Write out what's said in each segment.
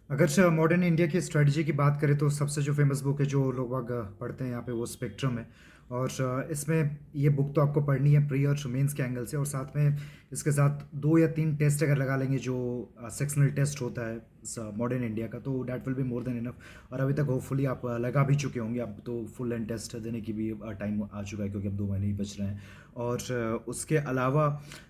अगर modern India की strategy की बात करें तो सबसे जो फेमस बुक है जो लोग बाग पढ़ते हैं यहाँ पे वो स्पेक्ट्रम है। और इसमें ये बुक तो आपको पढ़नी है प्री और मेंस के एंगल से, और साथ में इसके साथ 2 या 3 टेस्ट अगर लगा लेंगे जो सेक्शनल टेस्ट होता है मॉडर्न इंडिया का, तो that will be more than enough. और अभी तक होपफुली आप लगा भी चुके होंगे। अब तो फुल एंड टेस्ट देने की भी टाइम आ चुका है क्योंकि अब 2 महीने ही बच रहे हैं। और उसके अलावा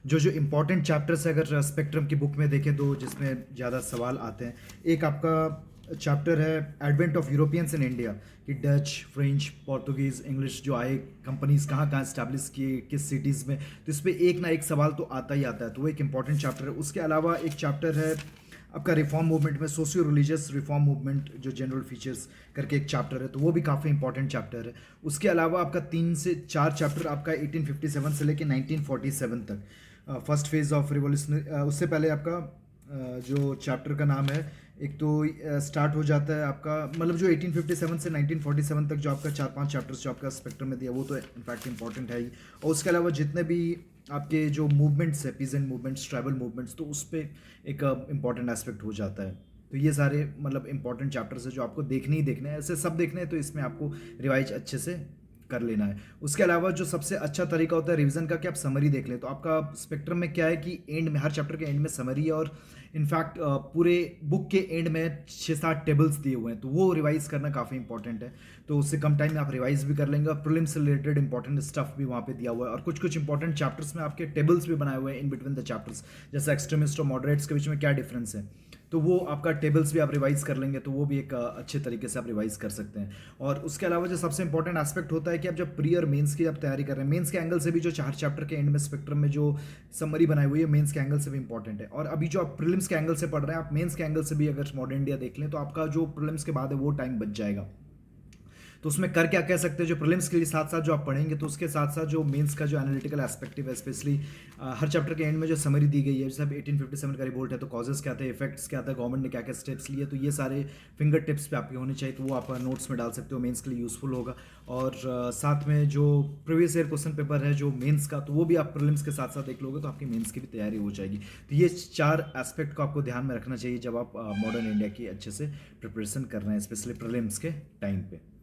जो जो इम्पोर्टेंट चैप्टर्स है अगर स्पेक्ट्रम की बुक में देखें तो जिसमें ज़्यादा सवाल आते हैं, एक आपका चैप्टर है advent of Europeans in India, कि डच, फ्रेंच, पोर्तुगीज़, इंग्लिश जो आए, कंपनीज कहाँ कहाँ इस्टेब्लिश किए, किस सिटीज़ में। तो इस पर एक ना एक सवाल तो आता ही आता है, तो वो एक इंपॉर्टेंट चैप्टर है। उसके अलावा एक चैप्टर है आपका रिफॉर्म मूवमेंट में, सोशियो रिलीजियस रिफॉर्म मूवमेंट जो जनरल फीचर्स करके एक चैप्टर है, तो वो भी काफ़ी इंपॉर्टेंट चैप्टर है। उसके अलावा आपका 3 से 4 चैप्टर आपका 1857 से लेके 1947 तक, फर्स्ट फेज ऑफ रिवोल्यूशन। उससे पहले आपका जो चैप्टर का नाम है, एक तो स्टार्ट हो जाता है आपका, मतलब जो 1857 से 1947 तक जो आपका 4-5 चैप्टर्स जो आपका स्पेक्ट्रम में दिया वो तो इनफैक्ट इंपॉर्टेंट है ही। और उसके अलावा जितने भी आपके जो मूवमेंट्स है, पीजेंट मूवमेंट्स, ट्राइबल मूवमेंट्स, तो उस पर एक इंपॉर्टेंट एस्पेक्ट हो जाता है। तो ये सारे मतलब इंपॉर्टेंट चैप्टर्स है जो आपको देखने ही देखने हैं, ऐसे सब देखने हैं तो इसमें आपको रिवाइज अच्छे से कर लेना है। उसके अलावा जो सबसे अच्छा तरीका होता है रिवीजन का कि आप समरी देख लें, तो आपका स्पेक्ट्रम में क्या है कि एंड में, हर चैप्टर के एंड में समरी है, और इनफैक्ट पूरे बुक के एंड में 6-7 टेबल्स दिए हुए हैं, तो वो रिवाइज करना काफ़ी इंपॉर्टेंट है। तो उससे कम टाइम में आप रिवाइज भी कर लेंगे, और प्रीलिम्स से रिलेटेड इंपॉर्टेंट स्टफ भी वहाँ पे दिया हुआ है, और कुछ कुछ इंपॉर्टेंट चैप्टर्स में आपके टेबल्स भी बनाए हुए हैं इन बिटवीन द चैप्टर्स, जैसे एक्सट्रीमिस्ट और मॉडरेट्स के बीच में क्या डिफरेंस है, तो वो आपका टेबल्स भी आप रिवाइज कर लेंगे, तो वो भी एक अच्छे तरीके से आप रिवाइज कर सकते हैं। और उसके अलावा जो सबसे इंपॉर्टेंट एस्पेक्ट होता है कि आप जब प्री और मेंस की आप तैयारी कर रहे हैं, मेंस के एंगल से भी जो 4 चैप्टर के एंड में स्पेक्ट्रम में जो समरी बनाई हुई है मेंस के एंगल से भी इंपॉर्टेंट है। और अभी जो आप प्रीलिम्स के एंगल से पढ़ रहे हैं, आप मेंस के एंगल से भी अगर मॉडर्न इंडिया देख लें, तो आपका जो प्रीलिम्स के बाद है वो टाइम बच जाएगा। तो उसमें कर क्या कह सकते हैं, जो प्रीलिम्स के लिए साथ साथ जो आप पढ़ेंगे, तो उसके साथ साथ जो मेंस का जो एनालिटिकल एस्पेक्टिव है, स्पेशली हर चैप्टर के एंड में जो समरी दी गई है, जैसे अब 1857 का रिवोल्ट है तो कॉजेस क्या थे, इफेक्ट्स क्या था, गवर्नमेंट ने क्या क्या स्टेप्स लिए, तो ये सारे फिंगर टिप्स पे आपके होने चाहिए, तो वो आप नोट्स में डाल सकते हो, मेंस के लिए यूजफुल होगा। और साथ में जो प्रीवियस ईयर क्वेश्चन पेपर है जो मेंस का, तो वो भी आप प्रीलिम्स के साथ साथ देख लोगे तो आपकी मेंस की भी तैयारी हो जाएगी। तो ये 4 एस्पेक्ट को आपको ध्यान में रखना चाहिए जब आप मॉडर्न इंडिया की अच्छे से प्रिपरेशन कर रहे हैं, स्पेशली प्रीलिम्स के टाइम पे।